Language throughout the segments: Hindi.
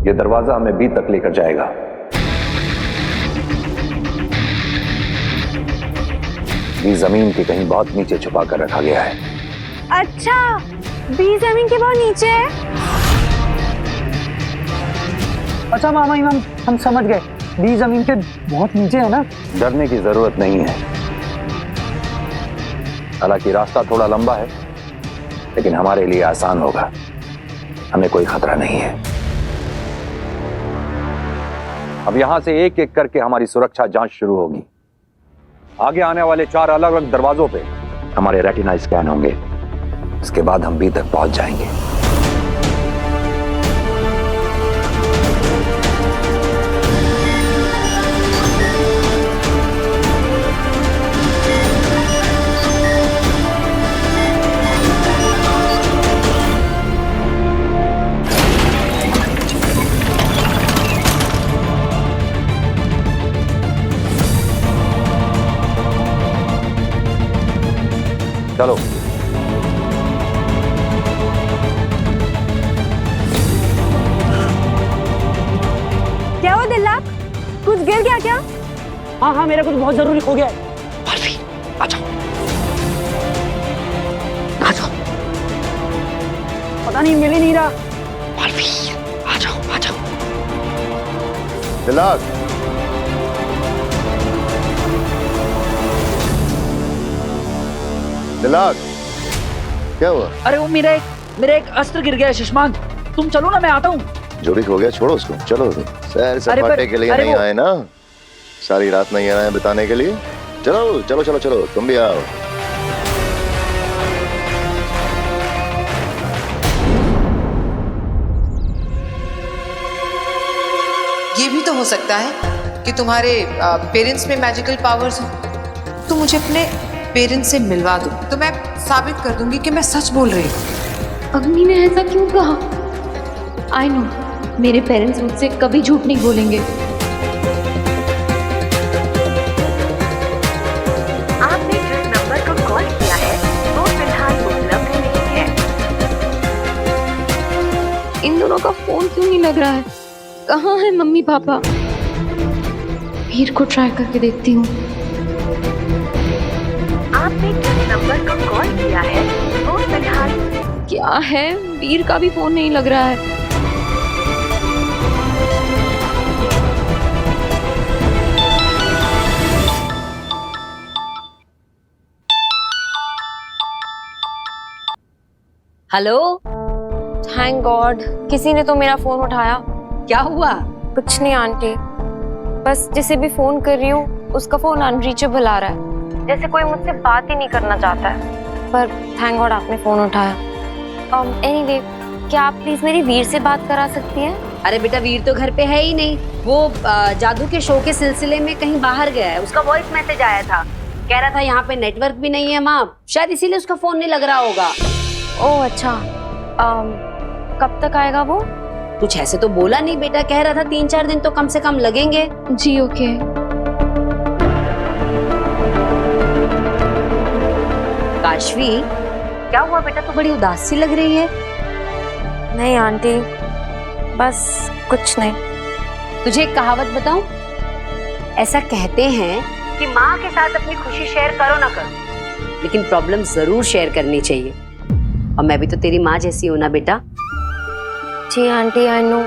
ये दरवाजा हमें बी तक लेकर जाएगा। बी जमीन के कहीं बहुत नीचे छुपा कर रखा गया है। अच्छा, बी जमीन के बहुत नीचे है। अच्छा मामा इमाम, हम समझ गए, बी जमीन के बहुत नीचे है ना। डरने की जरूरत नहीं है। हालांकि रास्ता थोड़ा लंबा है, लेकिन हमारे लिए आसान होगा। हमें कोई खतरा नहीं है। अब यहां से एक एक करके हमारी सुरक्षा जांच शुरू होगी। आगे आने वाले 4 अलग अलग दरवाजों पे हमारे रेटिना स्कैन होंगे। इसके बाद हम बी तक पहुंच जाएंगे। चलो। क्या हुआ दिल्लाक? कुछ गिर गया क्या? हाँ, मेरा कुछ बहुत जरूरी हो गया है। बर्फी, आ जाओ। आ जाओ। पता नहीं, मिल ही नहीं रहा। बर्फी, आ जाओ, आ जाओ। दिल्लाक, दिल्लाक, क्या हुआ? अरे वो मेरा एक अस्त्र गिर गया है शशमान। तुम चलो ना, मैं आता हूँ। जो भी हो गया छोड़ो उसको, चलो। सैर सपाटे के लिए नहीं आए ना, सारी रात नहीं आए बिताने के लिए। चलो चलो चलो चलो, तुम भी आओ। ये भी तो हो सकता है कि तुम्हारे पेरेंट्स में मैजिकल पावर्स हो। तो मुझे अपने पेरेंट्स से मिलवा दो, तो मैं साबित कर दूंगी कि मैं सच बोल रही हूँ। अग्नि ने ऐसा क्यों कहा? आई नो, मेरे पेरेंट्स मुझसे कभी झूठ नहीं बोलेंगे। आपने जिस नंबर को कॉल किया है वो फिलहाल उपलब्ध नहीं है। इन दोनों का फोन क्यों नहीं लग रहा है? कहाँ है मम्मी पापा? वीर को ट्राई करके देखती हूँ। आपने जिस नंबर को कॉल किया है वो फिलहाल। क्या है, वीर का भी फोन नहीं लग रहा है। हेलो। थैंक गॉड, किसी ने तो मेरा फोन उठाया। क्या हुआ? कुछ नहीं आंटी, बस जिसे भी फोन कर रही हूँ उसका फोन अनरीचेबल आ रहा है, जैसे कोई मुझसे बात ही नहीं करना चाहता है। पर थैंक गॉड आपने फोन उठाया। एनीवे, क्या आप प्लीज मेरी वीर से बात करा सकती हैं? अरे बेटा, वीर तो घर पे है ही नहीं। वो जादू के शो के सिलसिले में कहीं बाहर गया है। उसका वॉइस मैसेज आया था, कह रहा था यहाँ पे नेटवर्क भी नहीं है माँ, शायद इसीलिए उसका फोन नहीं लग रहा होगा। ओह अच्छा, कब तक आएगा वो? कुछ ऐसे तो बोला नहीं बेटा, कह रहा था 3-4 दिन तो कम से कम लगेंगे। जी ओके। काशवी, क्या हुआ बेटा, तो बड़ी उदास सी लग रही है। नहीं आंटी, बस कुछ नहीं। तुझे एक कहावत बताऊं? ऐसा कहते हैं कि माँ के साथ अपनी खुशी शेयर करो ना करो, लेकिन प्रॉब्लम जरूर शेयर करनी चाहिए। और मैं भी तो तेरी माँ जैसी हूं ना बेटा। जी आंटी, आई नो।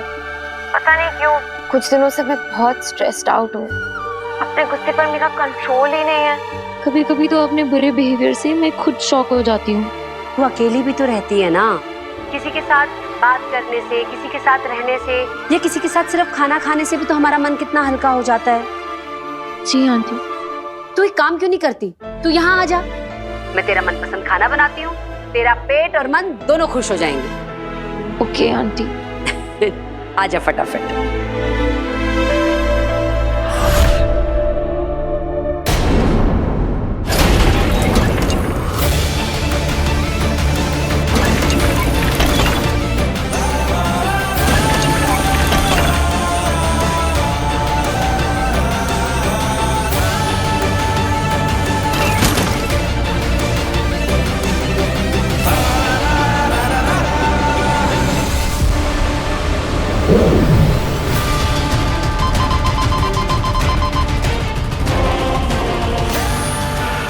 पता नहीं क्यों कुछ दिनों से मैं बहुत स्ट्रेस्ड आउट हूँ। अपने गुस्से पर मेरा कंट्रोल ही नहीं है। कभी कभी तो अपने बुरे बिहेवियर से मैं खुद शॉक हो जाती हूँ। तू अकेली भी तो रहती है ना, किसी के साथ बात करने से, किसी के साथ रहने से, या किसी के साथ सिर्फ खाना खाने से भी तो हमारा मन कितना हल्का हो जाता है। जी आंटी। तू एक काम क्यों नहीं करती, तू यहाँ आ जा, मैं तेरा मनपसंद खाना बनाती हूँ, तेरा पेट और मन दोनों खुश हो जाएंगे। Okay aunty. आजा फटाफट।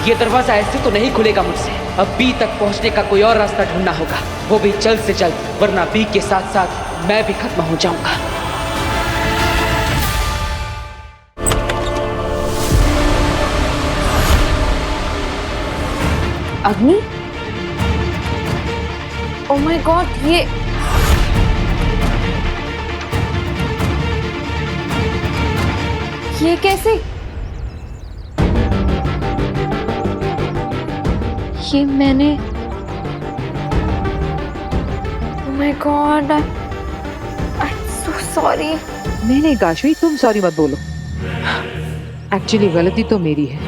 ये दरवाजा ऐसे तो नहीं खुलेगा मुझसे। अब बी तक पहुंचने का कोई और रास्ता ढूंढना होगा, वो भी जल्द से जल्द, वरना बी के साथ साथ मैं भी खत्म हो जाऊंगा। अग्नि, ओह माय गॉड, ये कैसे? ये मैंने, oh my God, I am so sorry. नहीं नहीं काशवी, तुम सॉरी मत बोलो। एक्चुअली गलती तो मेरी है,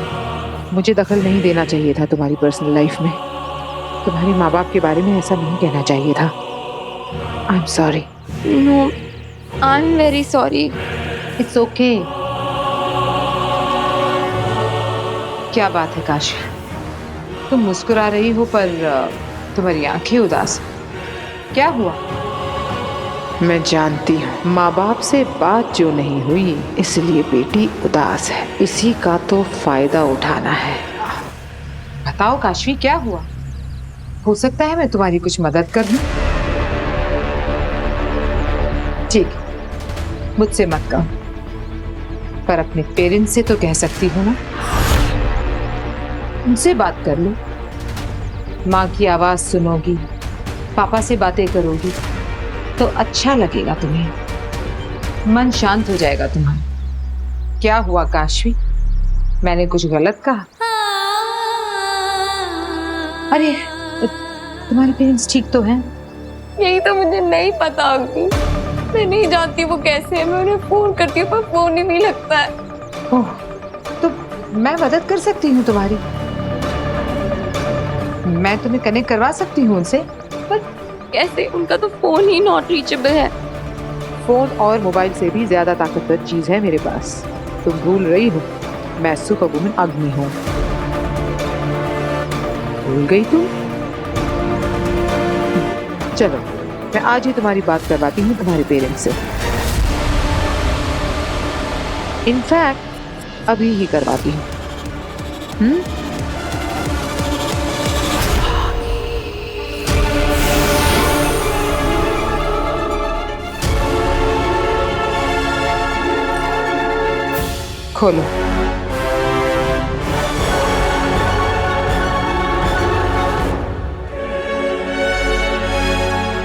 मुझे दखल नहीं देना चाहिए था तुम्हारी पर्सनल लाइफ में। तुम्हारे माँ बाप के बारे में ऐसा नहीं कहना चाहिए था। I am sorry. No, I am very sorry. It's okay. क्या बात है काशवी, तुम मुस्कुरा रही हो पर तुम्हारी आंखें उदास। क्या हुआ? मैं जानती हूँ माँ बाप से बात जो नहीं हुई इसलिए बेटी उदास है, इसी का तो फायदा उठाना है। बताओ काशवी, क्या हुआ? हो सकता है मैं तुम्हारी कुछ मदद कर दूं। ठीक, मुझसे मत कहो, पर अपने पेरेंट्स से तो कह सकती हो ना। उनसे बात कर लो, माँ की आवाज सुनोगी, पापा से बातें करोगी तो अच्छा लगेगा तुम्हें, मन शांत हो जाएगा तुम्हारा। क्या हुआ काशवी, मैंने कुछ गलत कहा? अरे तुम्हारे पेरेंट्स ठीक तो हैं? यही तो मुझे नहीं पता अग्नि, मैं नहीं जानती वो कैसे है। मैं उन्हें फोन करती हूँ पर फोन ही नहीं लगता है। ओह, तो मैं मदद कर सकती हूँ तुम्हारी, मैं तुम्हें कनेक्ट करवा सकती हूँ उनसे। पर कैसे? उनका तो फोन ही नॉट रीचेबल है। फोन और मोबाइल से भी ज्यादा ताकतवर चीज है मेरे पास। तुम भूल रही हो, मैं सुपर वुमन अग्नि हूँ। भूल गई तुम? चलो, मैं आज ही तुम्हारी बात करवाती हूँ तुम्हारे पेरेंट्स से। इनफैक्ट अभी ही करवाती हूँ। खोलो।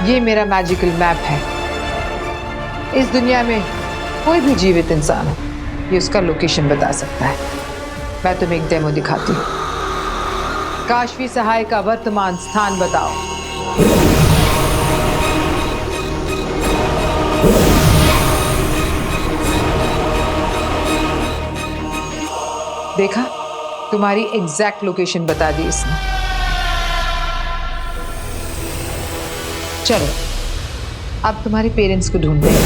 ये मेरा मैजिकल मैप है। इस दुनिया में कोई भी जीवित इंसान हो, ये उसका लोकेशन बता सकता है। मैं तुम्हें एक डेमो दिखाती हूँ। काशवी सहाय का वर्तमान स्थान बताओ। देखा, तुम्हारी एग्जैक्ट लोकेशन बता दी इसने। चलो, अब तुम्हारे पेरेंट्स को ढूंढते हैं।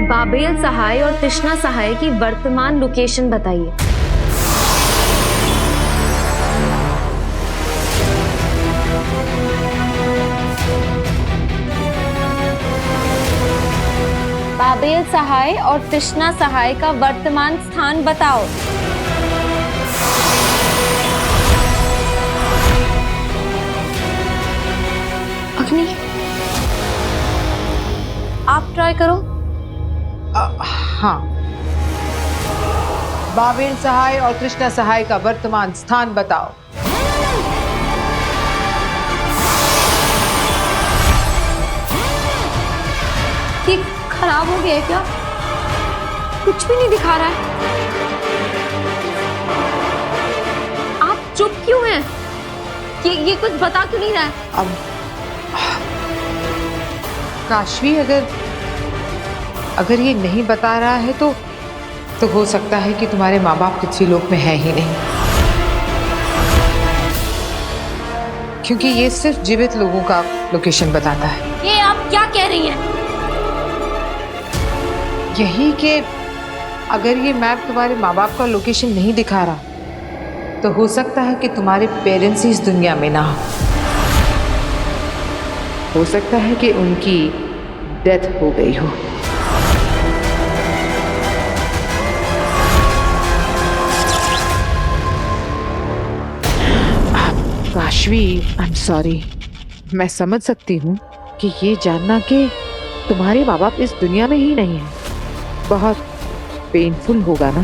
बाबेल सहाय और तृष्णा सहाय की वर्तमान लोकेशन बताइए। बाबेल सहाय और तृष्णा सहाय का वर्तमान स्थान बताओ। अग्नि, आप ट्राई करो। हाँ, बाबेल सहाय और तृष्णा सहाय का वर्तमान स्थान बताओ। ये खराब हो गया है क्या? कुछ भी नहीं दिखा रहा है। आप चुप क्यों हैं? ये कुछ बता क्यों नहीं रहा है? अब काशवी, अगर ये नहीं बता रहा है तो हो सकता है कि तुम्हारे माँ बाप किसी लोक में है ही नहीं, क्योंकि ये सिर्फ जीवित लोगों का लोकेशन बताता है। ये आप क्या कह रही हैं? यही कि अगर ये मैप तुम्हारे माँ बाप का लोकेशन नहीं दिखा रहा तो हो सकता है कि तुम्हारे पेरेंट्स ही इस दुनिया में ना हो सकता है कि उनकी डेथ हो गई हो। काशवी, आई एम सॉरी। मैं समझ सकती हूँ कि ये जानना कि तुम्हारे माँ बाप इस दुनिया में ही नहीं है बहुत पेनफुल होगा ना।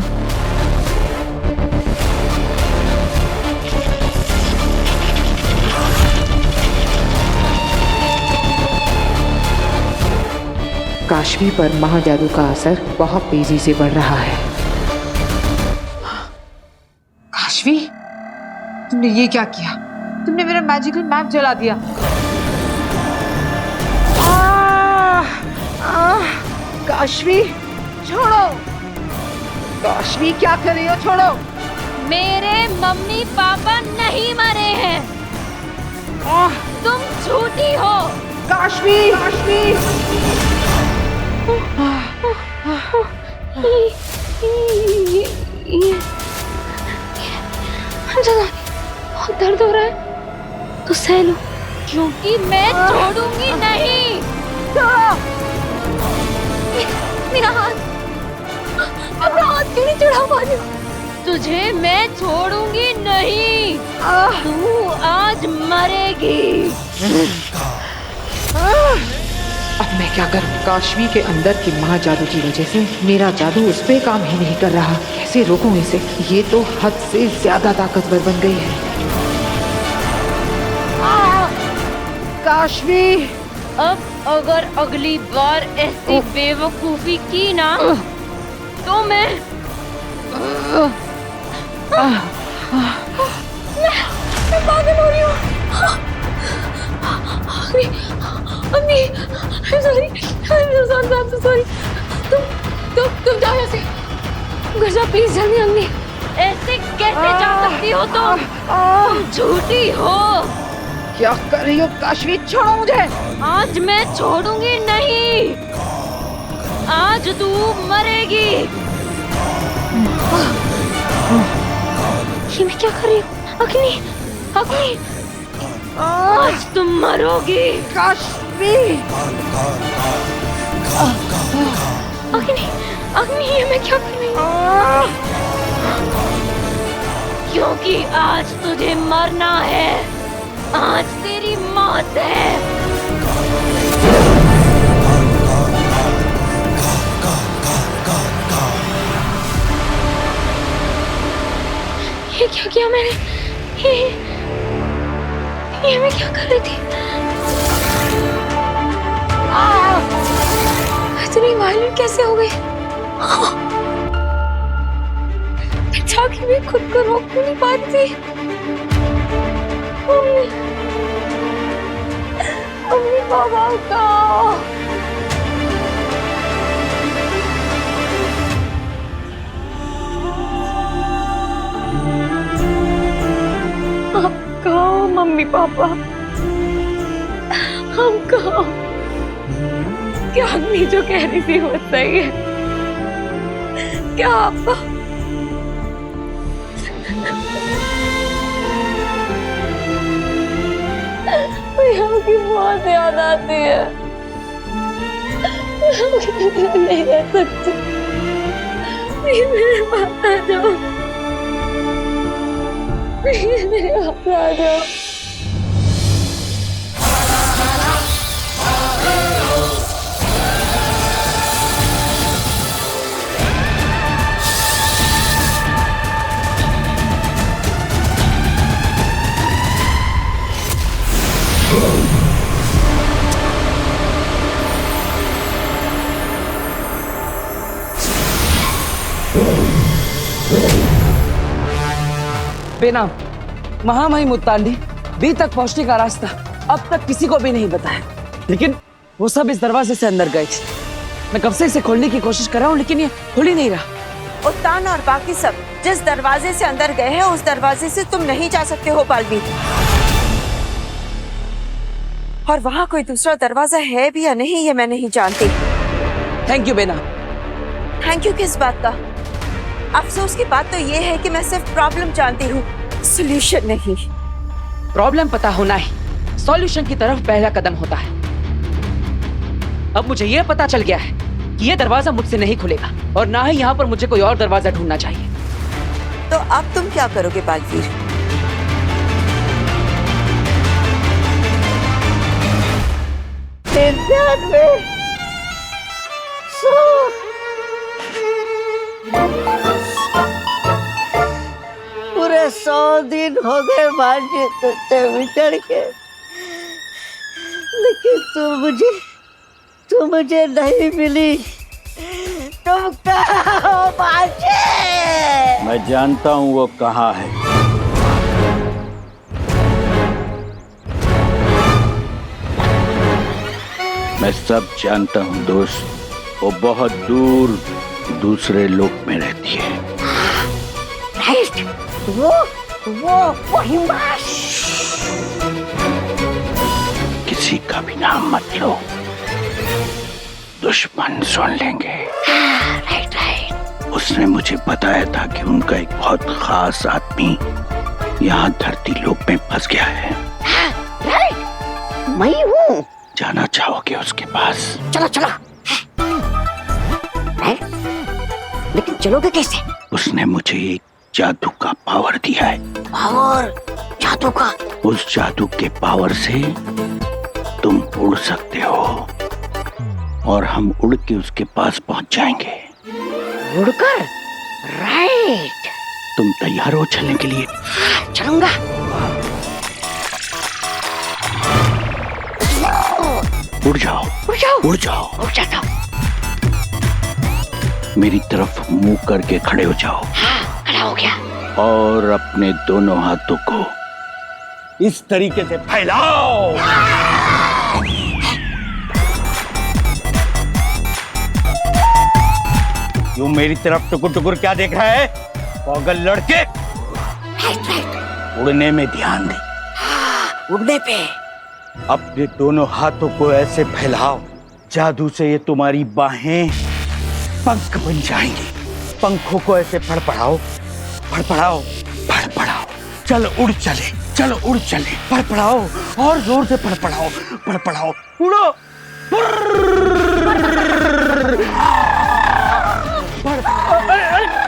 काशवी पर महाजादू का असर बहुत तेजी से बढ़ रहा है। काशवी, तुमने ये क्या किया? तुमने मेरा मैजिकल मैप जला दिया। काशवी छोड़ो, काशवी क्या कर रही हो? छोड़ो। मेरे मम्मी पापा नहीं मरे हैं, तुम झूठी हो। काशवी, काशवी। बहुत दर्द हो रहा है तो सह लो, क्योंकि मैं छोड़ूंगी नहीं। मेरा हाथ क्यों नहीं चढ़ा पा रही हो? तुझे मैं छोड़ूंगी नहीं, तू आज मरेगी। अब मैं क्या करूं? काशवी के अंदर की महाजादू की वजह से मेरा जादू उस पे काम ही नहीं कर रहा। कैसे रोकूं इसे? ये तो हद से ज्यादा ताकतवर बन गई है। काशवी, अब अगर अगली बार ऐसी बेवकूफी की ना तो मैं पागल हो रही हूँ। अम्मी, I'm sorry, I'm so sorry। तुम जाओ यहाँ से, घर जाओ प्लीज जल्दी। अम्मी, ऐसे कैसे जा सकती हो तुम झूठी हो। क्या कर रही हो काशवी? छोड़ो मुझे। आज मैं छोड़ूंगी नहीं, आज तू मरेगी। ये मैं क्या कर रही हूँ? अग्नि, अग्नि, आज तुम मरोगी। काशवी, अग्नि, अग्नि, ये मैं क्या कर रही हूँ? क्योंकि आज तुझे मरना है, आज तेरी मौत है। ये क्या किया मैंने? ये मैं क्या कर रही थी? इतनी वायलेंट कैसे हो गई? जाके भी खुद को रोक नहीं पा रही थी। मम्मी पापा का आप कहो मम्मी पापा, हम कहो क्या अग्नि जो कह रही थी वो सही है? क्या आपको की बहुत याद आती है? नहीं रह सकती, मेरे पास आ जाओ, मेरे पास आ जाओ। बेनाम महामहिम मुत्तांडी बी तक पहुंचने का रास्ता अब तक किसी को भी नहीं बताया, लेकिन वो सब इस दरवाजे से अंदर गए थे। मैं कब से इसे खोलने की कोशिश कर रहा हूँ, लेकिन ये खुल ही नहीं रहा। उत्तान और बाकी सब जिस दरवाजे से अंदर गए हैं उस दरवाजे से तुम नहीं जा सकते हो बालवीर। और वहाँ कोई दूसरा दरवाजा है भी या नहीं ये मैं नहीं जानती। थैंक यू बेना। थैंक यू किस बात का? अफसोस की बात तो ये है कि मैं सिर्फ प्रॉब्लम जानती हूँ, सॉल्यूशन नहीं। प्रॉब्लम पता होना ही सॉल्यूशन की तरफ पहला कदम होता है। अब मुझे यह पता चल गया है कि यह दरवाजा मुझसे नहीं खुलेगा और ना ही यहाँ पर मुझे कोई और दरवाजा ढूंढना चाहिए। तो अब तुम क्या करोगे बालवीर? बदन में पूरे 100 दिन हो गए भांजे तुझसे बिछड़ के, लेकिन तू मुझे नहीं मिली। तुम कहाँ हो भांजे? मैं जानता हूँ वो कहाँ है। मैं सब जानता हूँ दोस्त, वो बहुत दूर दूसरे लोक में रहती है। राइट, वो हिमाश। किसी का भी नाम मत लो, दुश्मन सुन लेंगे। राइट। उसने मुझे बताया था कि उनका एक बहुत खास आदमी यहाँ धरती लोक में फंस गया है। राइट, मैं हूँ। जाना चाहोगे उसके पास? चलो चलो। लेकिन चलोगे कैसे? उसने मुझे एक जादू का पावर दिया है। पावर? जादू का? उस जादू के पावर से तुम उड़ सकते हो और हम उड़ के उसके पास पहुंच जाएंगे। उड़कर? राइट। तुम तैयार हो चलने के लिए? चलूंगा। उड़ जाओ, उड़ जाओ, उड़ जाओ, उड़ जाता हूँ। मेरी तरफ मुंह करके खड़े हो जाओ। हाँ, खड़ा हो गया। और अपने दोनों हाथों को इस तरीके से फैलाओ। यूं मेरी तरफ टुकुर टुकुर क्या देख रहा है पागल लड़के? उड़ने में ध्यान दे। उड़ने पे? अपने दोनों हाथों को ऐसे फैलाओ, जादू से ये तुम्हारी बाहें पंख बन जाएंगी। पंखों को ऐसे फड़फड़ाओ, फड़फड़ाओ, फड़फड़ाओ। चलो उड़ चले, चलो उड़ चले। फड़फड़ाओ और जोर से फड़फड़ाओ, फड़फड़ाओ। उड़ो।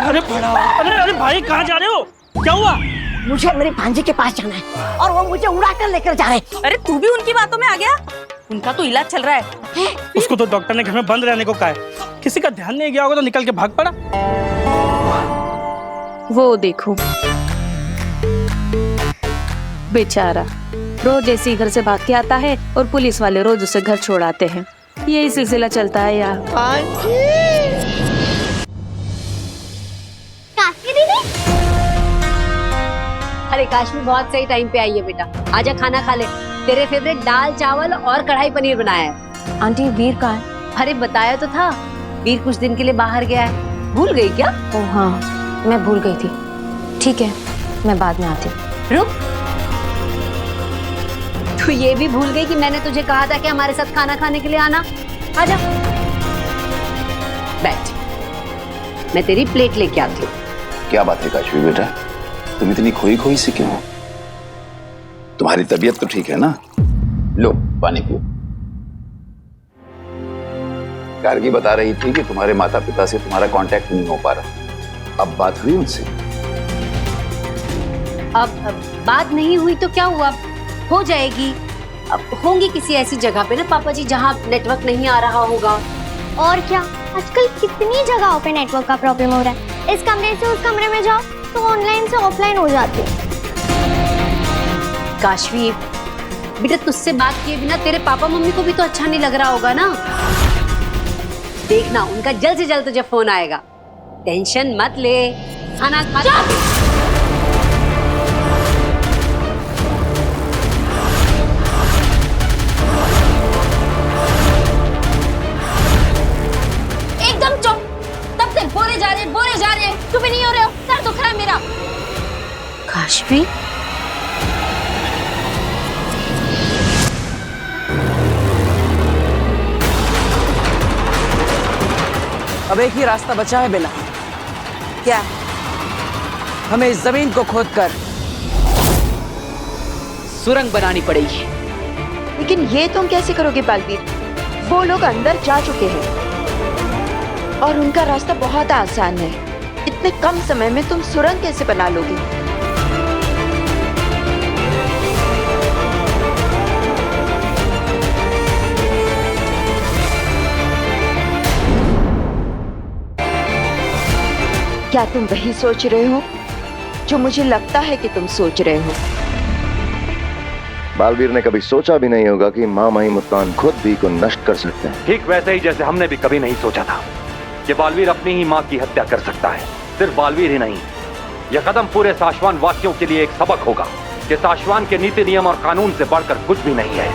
अरे फड़ाओ। अरे भाई कहाँ जा रहे हो? क्या हुआ? मुझे मेरे भांजे के पास जाना है और वो मुझे उड़ा कर लेकर जा रहे हैं। अरे तू भी उनकी बातों में आ गया? उनका तो इलाज चल रहा है। उसको तो डॉक्टर ने घर में बंद रहने को कहा है। किसी का ध्यान नहीं गया होगा तो निकल के भाग पड़ा। वो देखो बेचारा, रोज ऐसे ही घर से भाग के आता है और पुलिस वाले रोज उसे घर छोड़ आते हैं। यही सिलसिला चलता है यार। अरे काश्मी बहुत सही टाइम पे आई है बेटा। आजा खाना खा ले। तेरे फेवरेट दाल चावल और कढ़ाई पनीर बनाया है। आंटी वीर कहाँ है? अरे बताया तो था, वीर कुछ दिन के लिए बाहर गया है। भूल गई क्या? ओह हाँ, मैं भूल गई थी। ठीक है, मैं बाद में आती हूँ। रुक, तू ये भी भूल गई कि मैंने तुझे कहा था कि हमारे साथ खाना खाने के लिए आना। आजा बैठ, मैं तेरी प्लेट लेके आती हूँ। क्या बात है काशवी बेटा, तुम इतनी खोई खोई सी क्यों हो? तुम्हारी तबीयत तो ठीक है ना? लो पानी पियो। गार्गी बता रही थी कि तुम्हारे माता पिता से तुम्हारा कांटेक्ट नहीं हो पा रहा। अब बात हुई उनसे? अब बात नहीं हुई तो क्या हुआ, हो जाएगी। अब होंगी किसी ऐसी जगह पे ना पापा जी जहाँ नेटवर्क नहीं आ रहा होगा। और क्या, आजकल कितनी जगहों पे नेटवर्क का प्रॉब्लम हो रहा है। इस कमरे से उस कमरे में जाओ तो ऑनलाइन से ऑफलाइन हो जाती है। काशवी बेटा, तुझसे बात किए बिना तेरे पापा मम्मी को भी तो अच्छा नहीं लग रहा होगा ना। देखना उनका जल्द से जल्द तुझे फोन आएगा। टेंशन मत ले, खाना खा। एकदम चुप। तब से बोले जा रहे चुप ही नहीं हो रहे हो। सर दुख रहा है मेरा। काशवी अब एक ही रास्ता बचा है बेला। क्या? हमें इस जमीन को खोदकर सुरंग बनानी पड़ेगी। लेकिन ये तुम कैसे करोगे बालवीर? वो लोग अंदर जा चुके हैं और उनका रास्ता बहुत आसान है। इतने कम समय में तुम सुरंग कैसे बना लोगे? क्या तुम वही सोच रहे हो जो मुझे लगता है कि तुम सोच रहे हो? बालवीर ने कभी सोचा भी नहीं होगा कि माँ माही मुल्तान खुद भी को नष्ट कर सकते हैं। ठीक वैसे ही जैसे हमने भी कभी नहीं सोचा था कि बालवीर अपनी ही माँ की हत्या कर सकता है। सिर्फ बालवीर ही नहीं, यह कदम पूरे साशवान वासियों के लिए एक सबक होगा कि साशवान के नीति नियम और कानून से बढ़कर कुछ भी नहीं है।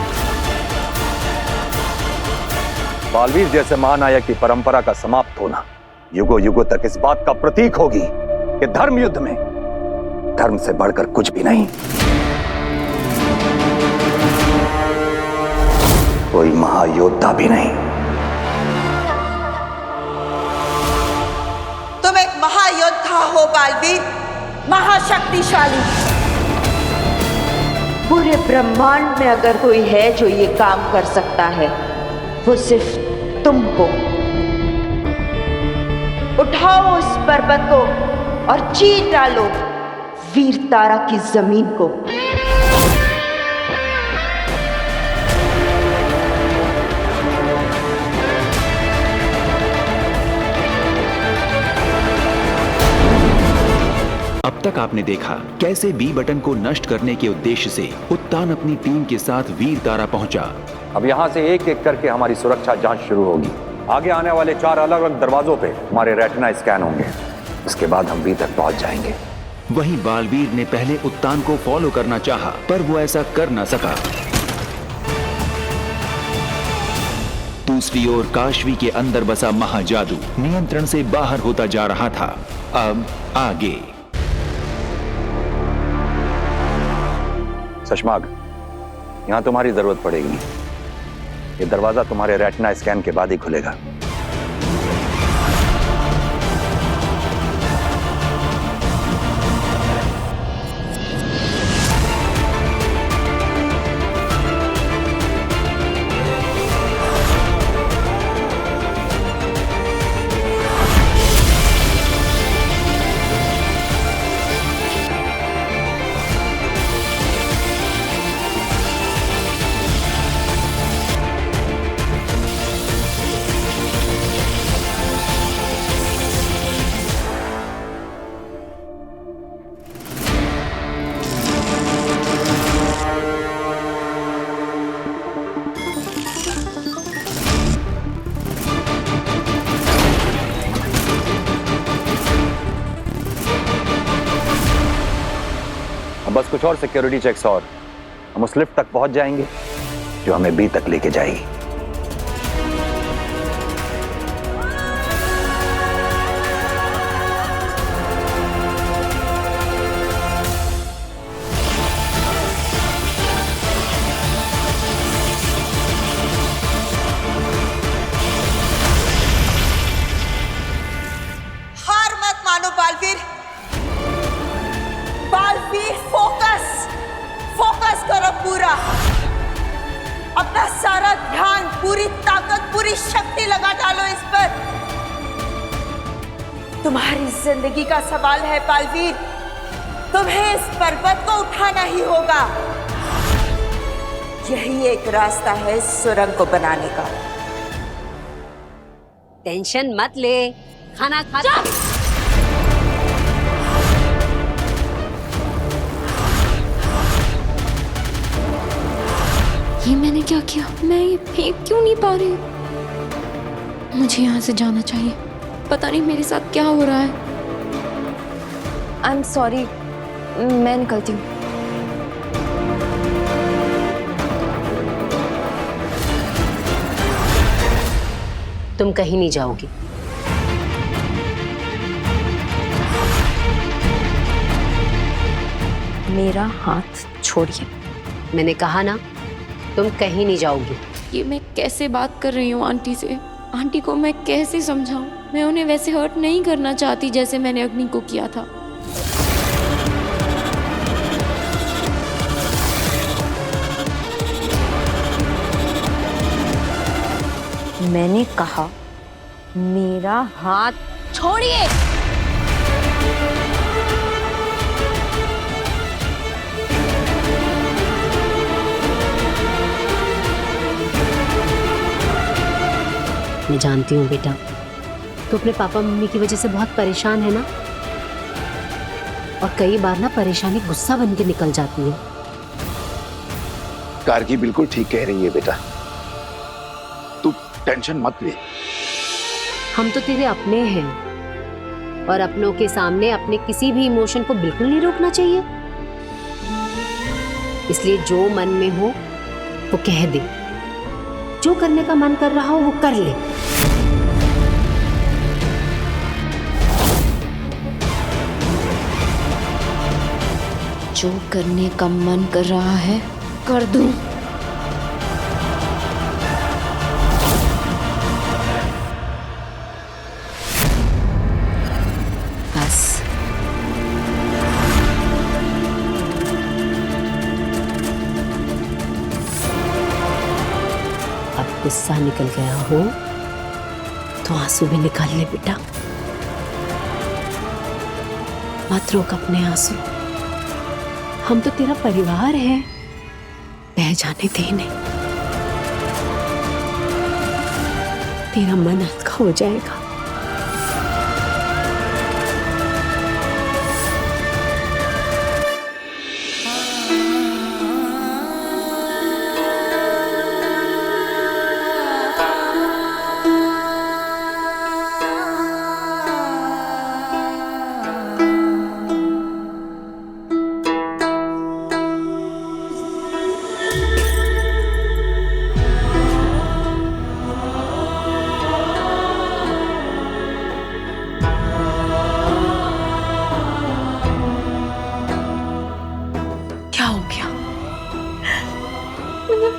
बालवीर जैसे महानायक की परंपरा का समाप्त होना युगों युगों तक इस बात का प्रतीक होगी कि धर्म युद्ध में धर्म से बढ़कर कुछ भी नहीं। कोई महायोद्धा भी नहीं। तुम एक महायोद्धा हो बालवीर, महाशक्तिशाली। पूरे ब्रह्मांड में अगर कोई है जो ये काम कर सकता है वो सिर्फ तुम हो। उठाओ उस पर्वत को और चीर डालो वीर तारा की जमीन को। अब तक आपने देखा कैसे बी बटन को नष्ट करने के उद्देश्य से उत्तान अपनी टीम के साथ वीर तारा पहुंचा। अब यहाँ से एक एक करके हमारी सुरक्षा जांच शुरू होगी। आगे आने वाले 4 अलग अलग दरवाजों पे हमारे रेटिना स्कैन होंगे। उसके बाद हम बी तक पहुंच जाएंगे। वहीं बालवीर ने पहले उत्तान को फॉलो करना चाहा, पर वो ऐसा कर न सका। दूसरी ओर काशवी के अंदर बसा महाजादू नियंत्रण से बाहर होता जा रहा था। अब आगे सशमाग, यहां तुम्हारी जरूरत पड़ेगी। ये दरवाजा तुम्हारे रेटिना स्कैन के बाद ही खुलेगा। बस कुछ और सिक्योरिटी चेक्स और हम उस लिफ्ट तक पहुंच जाएंगे जो हमें बी तक लेके जाएगी। हार मत मानो बालवीर। बालवीर फोकस करो पूरा। अपना सारा ध्यान, पूरी ताकत, पूरी शक्ति लगा डालो इस पर। तुम्हारी जिंदगी का सवाल है बालवीर। तुम्हें इस पर्वत को उठाना ही होगा। यही एक रास्ता है इस सुरंग को बनाने का। टेंशन मत ले, खाना खा। ये मैंने क्या किया? मैं ये फेंक क्यों नहीं पा रही? मुझे यहाँ से जाना चाहिए। पता नहीं मेरे साथ क्या हो रहा है। आई एम सॉरी, मैं निकलती हूँ। तुम कहीं नहीं जाओगी। मेरा हाथ छोड़िए। मैंने कहा ना, तुम कहीं नहीं जाओगी। ये मैं कैसे बात कर रही हूँ आंटी से? आंटी को मैं कैसे समझाऊं? मैं उन्हें वैसे हर्ट नहीं करना चाहती जैसे मैंने अग्नि को किया था। मैंने कहा मेरा हाथ छोड़िए। मैं जानती हूँ बेटा, तो अपने पापा मम्मी की वजह से बहुत परेशान है ना। और कई बार ना परेशानी गुस्सा बन के निकल जाती है। गार्गी बिल्कुल ठीक कह रही है बेटा, तू टेंशन मत ले। हम तो तेरे अपने हैं और अपनों के सामने अपने किसी भी इमोशन को बिल्कुल नहीं रोकना चाहिए। इसलिए जो मन में हो वो कह दे, जो करने का मन कर रहा हो वो कर ले। जो करने का मन कर रहा है कर दूं। बस अब गुस्सा निकल गया हो तो आंसू भी निकाल ले बेटा। मत रोक अपने आंसू, हम तो तेरा परिवार है, बह जाने दे नहीं। तेरा मन हल्का हो जाएगा।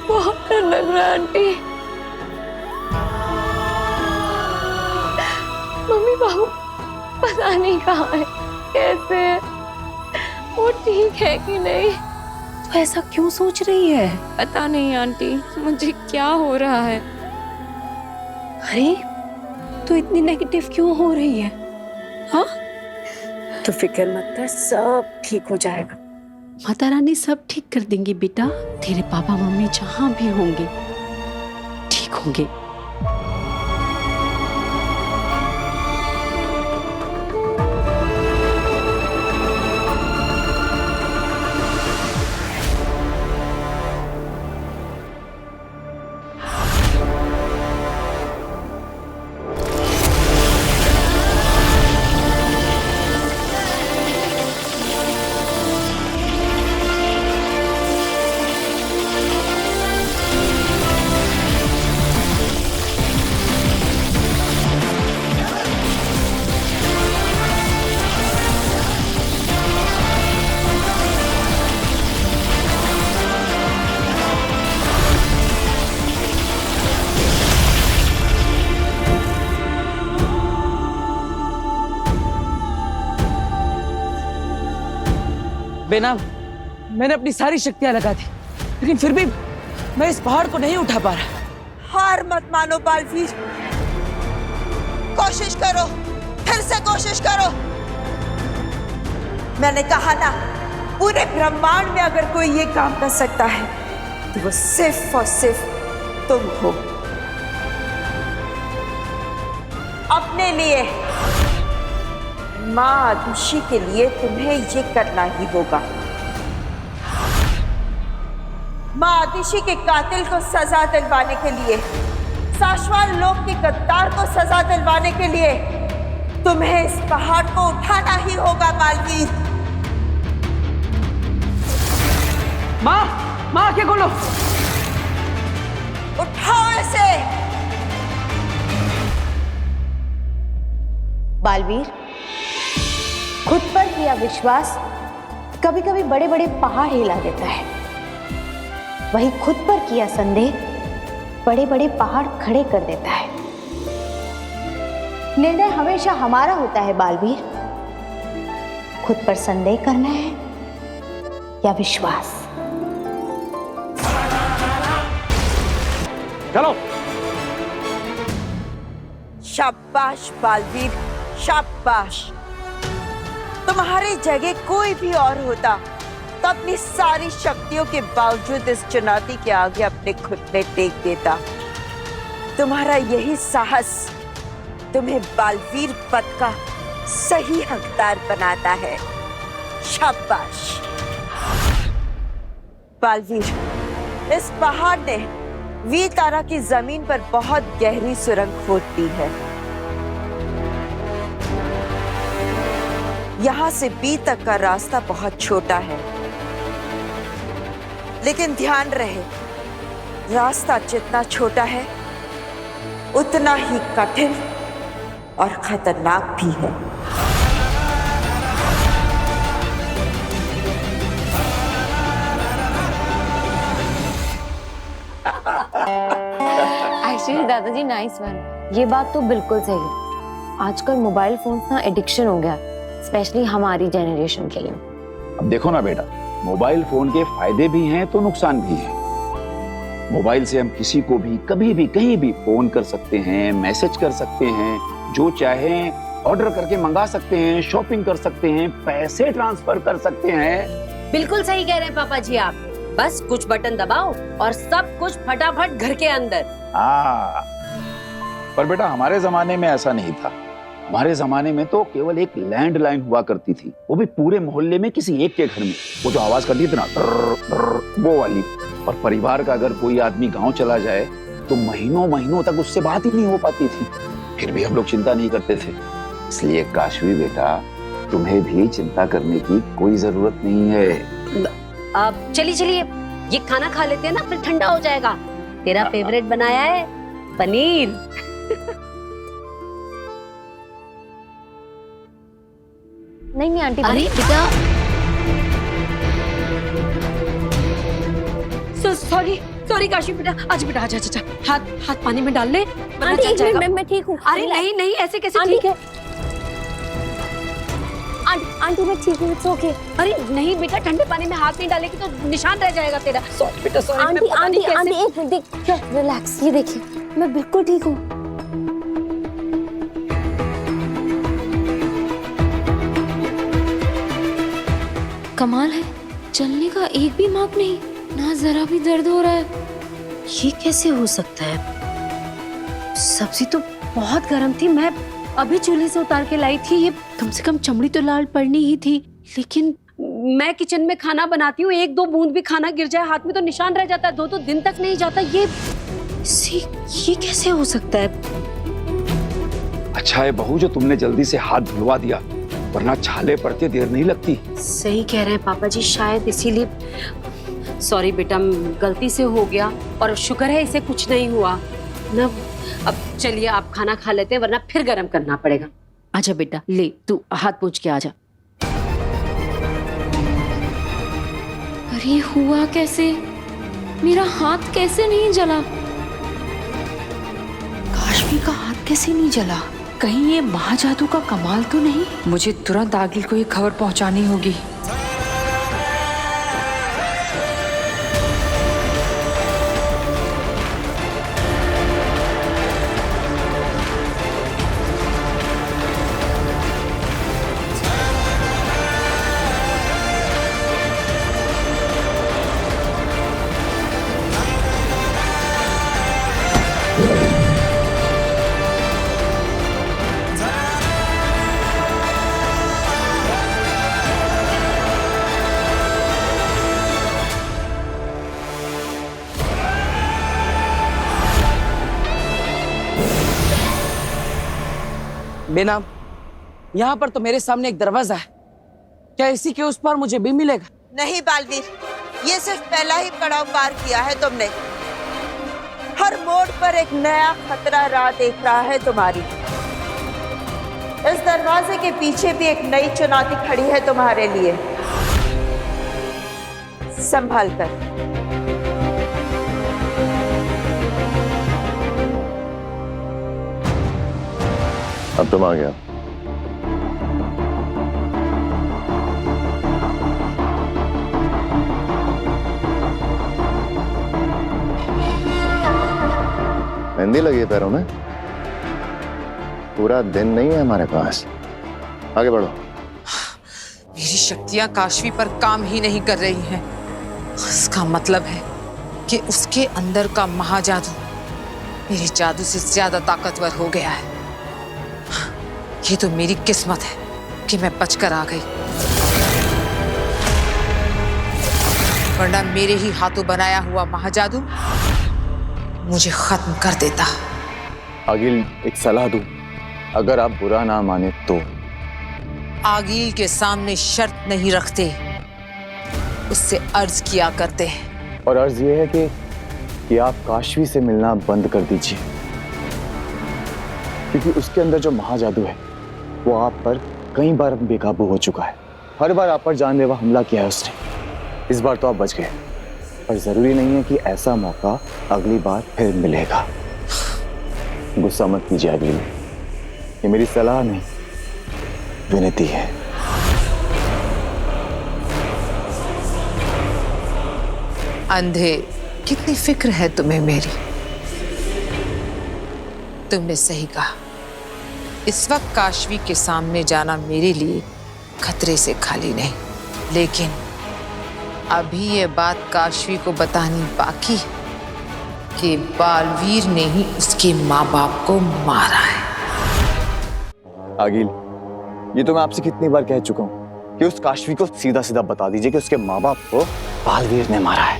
बहुत डर लग रहा है आंटी। मम्मी बाबू पता नहीं कहाँ है, कैसे है, वो ठीक है कि नहीं। तो ऐसा क्यों सोच रही है? पता नहीं आंटी, मुझे क्या हो रहा है। अरे तो इतनी नेगेटिव क्यों हो रही है? हाँ तो फिक्र मत कर, सब ठीक हो जाएगा। माता रानी सब ठीक कर देंगी बेटा। तेरे पापा मम्मी जहां भी होंगे ठीक होंगे। बेनाम, मैंने अपनी सारी शक्तियां लगा दी, लेकिन फिर भी मैं इस पहाड़ को नहीं उठा पा रहा। हार मत मानो बालवीर, कोशिश करो, फिर से कोशिश करो। मैंने कहा ना, पूरे ब्रह्मांड में अगर कोई ये काम कर सकता है तो वो सिर्फ और सिर्फ तुम हो। अपने लिए, माँ आदुषी के लिए तुम्हें ये करना ही होगा। माँ आदुषी के कातिल को सजा दिलवाने के लिए, साशवान लोक के गद्दार को सजा दिलवाने के लिए तुम्हें इस पहाड़ को उठाना ही होगा बालवीर। माँ, माँ आके खोलो। उठाओ इसे। बालवीर, खुद पर किया विश्वास कभी कभी बड़े बड़े पहाड़ हिला देता है, वही खुद पर किया संदेह बड़े बड़े पहाड़ खड़े कर देता है। निर्णय हमेशा हमारा होता है बालवीर, खुद पर संदेह करना है या विश्वास। चलो। शाबाश बालवीर, शाबाश। तुम्हारी जगह कोई भी और होता तो अपनी सारी शक्तियों के बावजूद इस चुनौती के आगे अपने घुटने टेक देता। तुम्हारा यही साहस तुम्हें बालवीर पद का सही हकदार बनाता है। शाबाश। बालवीर, इस पहाड़ ने वी तारा की जमीन पर बहुत गहरी सुरंग खोद दी है। यहां से बी तक का रास्ता बहुत छोटा है, लेकिन ध्यान रहे, रास्ता जितना छोटा है उतना ही कठिन और खतरनाक भी है। एक्चुअली दादाजी नाइस वन, ये बात तो बिल्कुल सही है। आजकल मोबाइल फोन्स ना एडिक्शन हो गया, स्पेशली हमारी जनरेशन के लिए। अब देखो ना बेटा, मोबाइल फोन के फायदे भी हैं तो नुकसान भी है। मोबाइल से हम किसी को भी कभी भी कहीं भी फोन कर सकते हैं, मैसेज कर सकते हैं, जो चाहें ऑर्डर करके मंगा सकते हैं, शॉपिंग कर सकते हैं, पैसे ट्रांसफर कर सकते हैं। बिल्कुल सही कह रहे हैं पापा जी आप। बस कुछ बटन दबाओ और सब कुछ फटाफट घर के अंदर। हाँ, पर बेटा हमारे जमाने में ऐसा नहीं था। हमारे जमाने में तो केवल एक लैंडलाइन हुआ करती थी, वो भी पूरे मोहल्ले में किसी एक के घर में। वो जो आवाज करती थी ना, वो वाली। और परिवार का अगर कोई आदमी गांव चला जाए तो महीनों महीनों तक उससे बात ही नहीं हो पाती थी। फिर भी हम लोग चिंता नहीं करते थे। इसलिए काशवी बेटा, तुम्हें भी चिंता करने की कोई जरूरत नहीं है। अब चलिए ये खाना खा लेते हैं ना, फिर ठंडा हो जाएगा। तेरा फेवरेट बनाया है पनीर। नहीं आंटी। अरे बेटा, सॉरी काशी बेटा, आज बेटा आजा, हाथ पानी में डाल ले। आंटी एक मिनट, मैं ठीक हूँ। अरे नहीं ऐसे कैसे ठीक है? आंटी मैं ठीक हूँ, इट्स ओके। अरे नहीं बेटा, ठंडे पानी में हाथ नहीं डालेगी तो निशान रह जाएगा तेरा। सॉरी बेटा, सॉरी। आंटी एक मिनट, देख, रिलैक्स, ये देखिए मैं बिल्कुल ठीक हूँ। कमाल है, चलने का एक भी मार्क नहीं, ना जरा भी दर्द हो रहा है। ये कैसे हो सकता है? सब्जी तो बहुत गर्म थी, मैं अभी चूल्हे से उतार के लाई थी। ये कम से कम चमड़ी तो लाल पड़नी ही थी, लेकिन मैं किचन में खाना बनाती हूँ, एक दो बूंद भी खाना गिर जाए हाथ में तो निशान रह जाता है, दो दिन तक नहीं जाता। ये कैसे हो सकता है? अच्छा है बहू जो तुमने जल्दी से हाथ धुलवा दिया, वरना छाले पड़ते देर नहीं लगती। सही कह रहे हैं पापा जी, शायद इसीलिए। सॉरी बेटा, गलती से हो गया, और शुक्र है इसे कुछ नहीं हुआ ना। अब चलिए आप खाना खा लेते हैं, वरना फिर गर्म करना पड़ेगा। आजा बेटा, ले तू हाथ पोंछ के आजा। अरे हुआ कैसे? मेरा हाथ कैसे नहीं जला? काशवी का हाथ कैसे नहीं जला? कहीं ये महाजादू का कमाल तो नहीं? मुझे तुरंत आगिल को ये खबर पहुंचानी होगी। बेनाम, यहाँ पर तो मेरे सामने एक दरवाजा है, क्या इसी के उस पार मुझे भी मिलेगा? नहीं बालवीर, ये सिर्फ पहला ही पड़ाव पार किया है तुमने। हर मोड़ पर एक नया खतरा राह देख रहा है तुम्हारी। इस दरवाजे के पीछे भी एक नई चुनौती खड़ी है तुम्हारे लिए। संभाल कर। अब तुम आ गया। मेहंदी लगी है पैरों में? पूरा दिन नहीं है हमारे पास, आगे बढ़ो। मेरी शक्तियां काशवी पर काम ही नहीं कर रही हैं। इसका मतलब है कि उसके अंदर का महाजादू मेरे जादू से ज्यादा ताकतवर हो गया है। ये तो मेरी किस्मत है कि मैं बचकर आ गई। वरना मेरे ही हाथों बनाया हुआ महाजादू मुझे खत्म कर देता। आगिल, एक सलाह दूं, अगर आप बुरा ना माने तो। आगिल के सामने शर्त नहीं रखते, उससे अर्ज किया करते हैं। और अर्ज ये है कि आप काशवी से मिलना बंद कर दीजिए, क्योंकि उसके अंदर जो महाजादू है वो आप पर कई बार बेकाबू हो चुका है। हर बार आप पर जानलेवा हमला किया है उसने। इस बार तो आप बच गए, पर जरूरी नहीं है कि ऐसा मौका अगली बार फिर मिलेगा। गुस्सा मत कीजिए आगिल, ये मेरी सलाह नहीं, विनती है। अंधे, कितनी फिक्र है तुम्हें मेरी। तुमने सही कहा, इस वक्त काशवी के सामने जाना मेरे लिए खतरे से खाली नहीं, लेकिन अभी ये बात काशवी को बतानी बाकी है कि बालवीर ने ही उसके माँ बाप को मारा है। आगिल, ये तो मैं आपसे कितनी बार कह चुका हूँ कि उस काशवी को सीधा सीधा बता दीजिए कि उसके माँ बाप को बालवीर ने मारा है,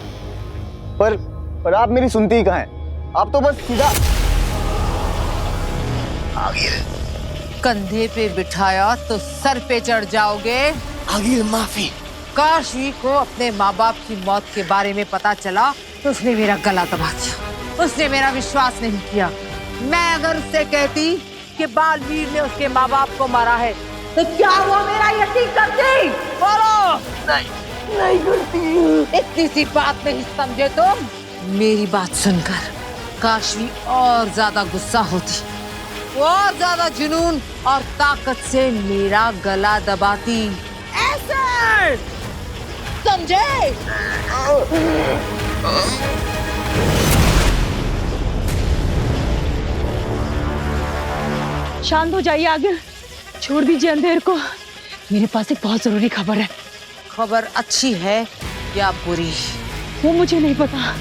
पर आप मेरी सुनती ही कहाँ हैं? आप तो बस सीधा आगिल, कंधे पे बिठाया तो सर पे चढ़ जाओगे। आगिल, माफी। काशवी को अपने माँ बाप की मौत के बारे में पता चला तो उसने मेरा गला दबा दिया, उसने मेरा विश्वास नहीं किया। मैं अगर उससे कहती कि बालवीर ने उसके माँ बाप को मारा है तो क्या वो मेरा यकीन करती? बोलो। नहीं करती। इतनी सी बात नहीं समझे तुम? मेरी बात सुनकर काशवी और ज्यादा गुस्सा होती, और ज्यादा जुनून और ताकत से मेरा गला दबाती। ऐसे समझे? शांत हो जाइए आगे, छोड़ दीजिए अंधेर को। मेरे पास एक बहुत जरूरी खबर है। खबर अच्छी है या बुरी? वो मुझे नहीं पता,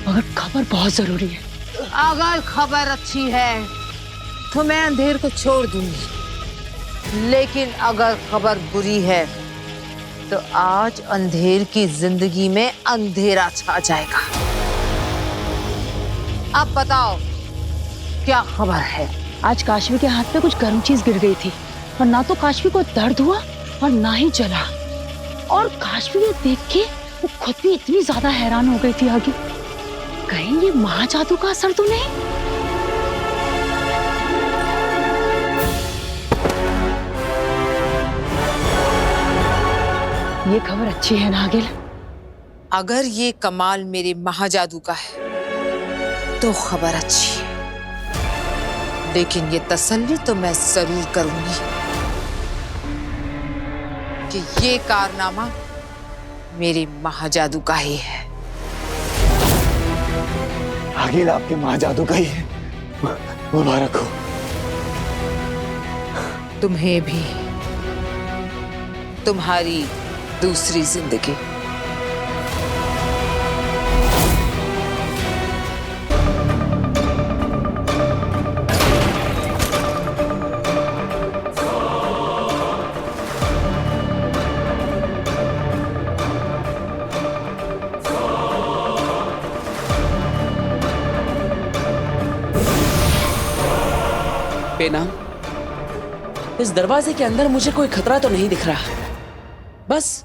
मगर खबर बहुत जरूरी है। अगर खबर अच्छी है तो मैं अंधेर को छोड़ दूंगी, लेकिन अगर खबर बुरी है तो आज अंधेर की जिंदगी में अंधेरा छा जाएगा। अब बताओ क्या खबर है? आज काशवी के हाथ पे कुछ गर्म चीज गिर गई थी, और ना तो काशवी को दर्द हुआ और ना ही जला। और काशवी ये देख के वो खुद भी इतनी ज्यादा हैरान हो गई थी आगे, कहीं ये महाजादू का असर तो नहीं? ये खबर अच्छी है नागिल। अगर ये कमाल मेरे महाजादू का है तो खबर अच्छी है, लेकिन ये तसल्ली तो मैं जरूर करूंगी कि ये कारनामा मेरे महाजादू का ही है। आगिल, आपके महाजादू का ही है। मुबारक हो। तुम्हें भी, तुम्हारी दूसरी जिंदगी। बेनाम, इस दरवाजे के अंदर मुझे कोई खतरा तो नहीं दिख रहा, बस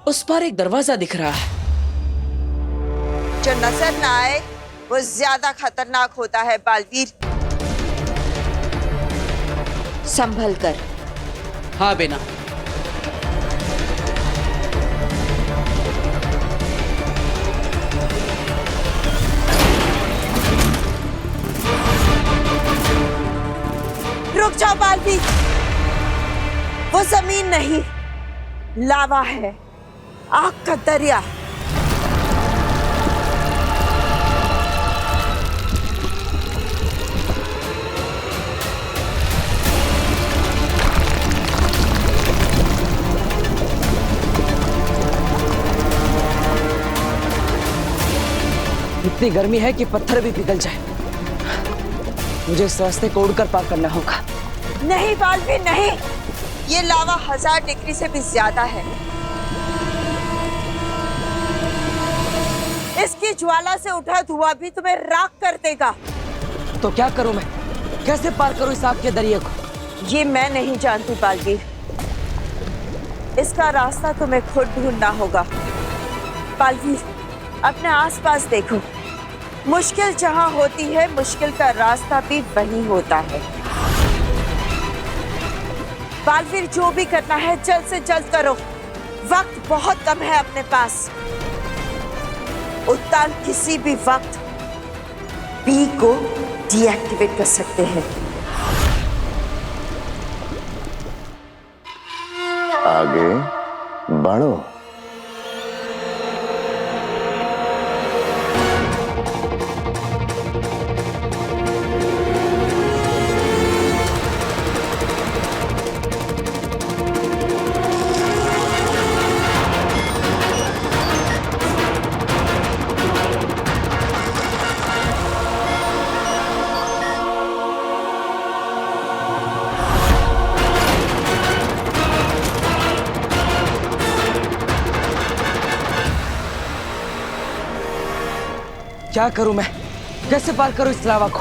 उस पर एक दरवाजा दिख रहा है। जो नजर ना आए वो ज्यादा खतरनाक होता है बालवीर। संभल कर। हाँ बेनाम। रुक जाओ बालवीर, वो जमीन नहीं, लावा है, आग का दरिया। इतनी गर्मी है कि पत्थर भी पिघल जाए। मुझे इस रास्ते को उड़कर पार करना होगा। नहीं बालवीर नहीं, ये लावा 1000 डिग्री से भी ज्यादा है। इसकी ज्वाला से उठा धुआं भी तुम्हें राख कर देगा। तो क्या करूं मैं? कैसे पार करूं इस आग के दरिया को? ये मैं नहीं जानती बालवीर, इसका रास्ता तुम्हें खुद ढूंढना होगा। बालवीर, अपने आसपास देखो, मुश्किल जहां होती है मुश्किल का रास्ता भी वहीं होता है। बालवीर, जो भी करना है जल्द से जल्द करो, वक्त बहुत कम है अपने पास। उत्तान किसी भी वक्त बी को डीएक्टिवेट कर सकते हैं। आगे बढ़ो। क्या करूं मैं? कैसे पार करूं इस लावा को?